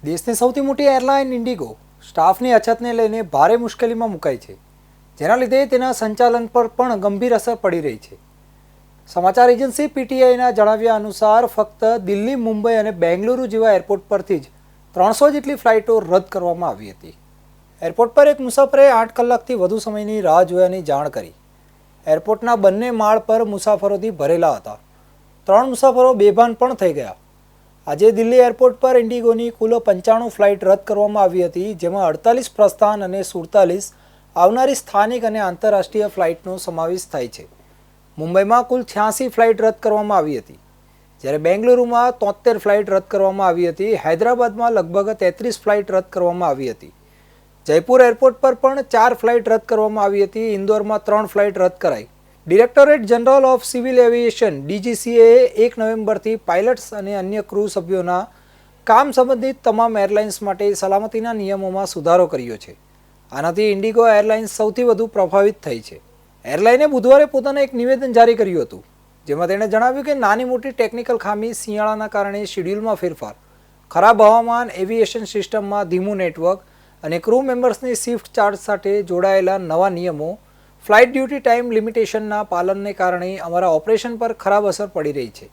દેશની સૌથી મોટી એરલાઇન ઇન્ડિગો સ્ટાફની અછતને લઈને ભારે મુશ્કેલીમાં મુકાઈ છે, જેના લીધે તેના સંચાલન પર પણ ગંભીર અસર પડી રહી છે. સમાચાર એજન્સી પીટીઆઈના જણાવ્યા અનુસાર ફક્ત દિલ્હી, મુંબઈ અને બેંગલુરુ જેવા એરપોર્ટ પરથી જ 300 જેટલી ફ્લાઇટો રદ કરવામાં આવી હતી. એરપોર્ટ પર એક મુસાફરે 8 કલાકથી વધુ સમયની રાહ જોયાની જાણ કરી. એરપોર્ટના બંને માળ પર મુસાફરોથી ભરેલા હતા. 3 મુસાફરો બેભાન પણ થઈ ગયા. આજે દિલ્હી એરપોર્ટ પર ઇન્ડિગોની કુલ 95 ફ્લાઇટ રદ કરવામાં આવી હતી, જેમાં 48 પ્રસ્થાન અને 47 આવનારી સ્થાનિક અને આંતરરાષ્ટ્રીય ફ્લાઇટનો સમાવેશ થાય છે. મુંબઈમાં કુલ 86 ફ્લાઇટ રદ કરવામાં આવી હતી, જ્યારે બેંગલુરુમાં 73 ફ્લાઇટ રદ કરવામાં આવી હતી. હૈદરાબાદમાં લગભગ 33 ફ્લાઇટ રદ કરવામાં આવી હતી. જયપુર એરપોર્ટ પર પણ 4 ફ્લાઇટ રદ કરવામાં આવી હતી. ઇન્દોરમાં 3 ફ્લાઇટ રદ કરાઈ. Directorate general of civil aviation ડીજીસીએએ 1 નવેમ્બરથી પાયલટ્સ અને અન્ય ક્રૂ સભ્યોના કામ સંબંધિત તમામ એરલાઇન્સ માટે સલામતીના નિયમોમાં સુધારો કર્યો છે. આનાથી ઇન્ડિગો એરલાઇન્સ સૌથી વધુ પ્રભાવિત થઈ છે. એરલાઇને બુધવારે પોતાનું એક નિવેદન જારી કર્યું હતું, જેમાં તેણે જણાવ્યું કે નાની મોટી ટેકનિકલ ખામી, શિયાળાના કારણે શેડ્યુલમાં ફેરફાર, ખરાબ હવામાન, એવિએશન સિસ્ટમમાં ધીમું નેટવર્ક અને ક્રૂ મેમ્બર્સની શિફ્ટ ચાર્જ સાથે જોડાયેલા નવા નિયમો, ફ્લાઇટ ડ્યુટી ટાઈમ લિમિટેશનના પાલનને કારણે અમારા ઓપરેશન પર ખરાબ અસર પડી રહી છે.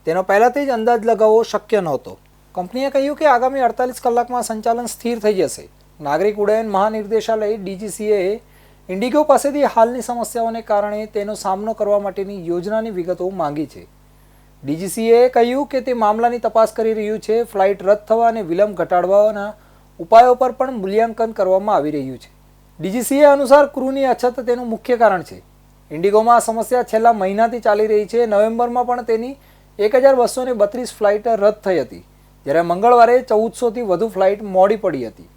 તેનો પહેલાથી જ અંદાજ લગાવવો શક્ય નહોતો. કંપનીએ કહ્યું કે આગામી 48 કલાકમાં સંચાલન સ્થિર થઈ જશે. નાગરિક ઉડ્ડયન મહાનિર્દેશાલય ડીજીસીએએ ઇન્ડિગો પાસેથી હાલની સમસ્યાઓને કારણે તેનો સામનો કરવા માટેની યોજનાની વિગતો માંગી છે. ડીજીસીએએ કહ્યું કે તે મામલાની તપાસ કરી રહ્યું છે. ફ્લાઇટ રદ થવા અને વિલંબ ઘટાડવાના ઉપાયો પર પણ મૂલ્યાંકન કરવામાં આવી રહ્યું છે. ડીજીસીએ અનુસાર ક્રૂની અછત તેનું મુખ્ય કારણ છે. ઇન્ડિગોમાં આ સમસ્યા છેલ્લા મહિનાથી ચાલી રહી છે. નવેમ્બરમાં પણ તેની 1232 ફ્લાઇટ રદ થઈ હતી, જ્યારે મંગળવારે 1400થી વધુ ફ્લાઇટ મોડી પડી હતી.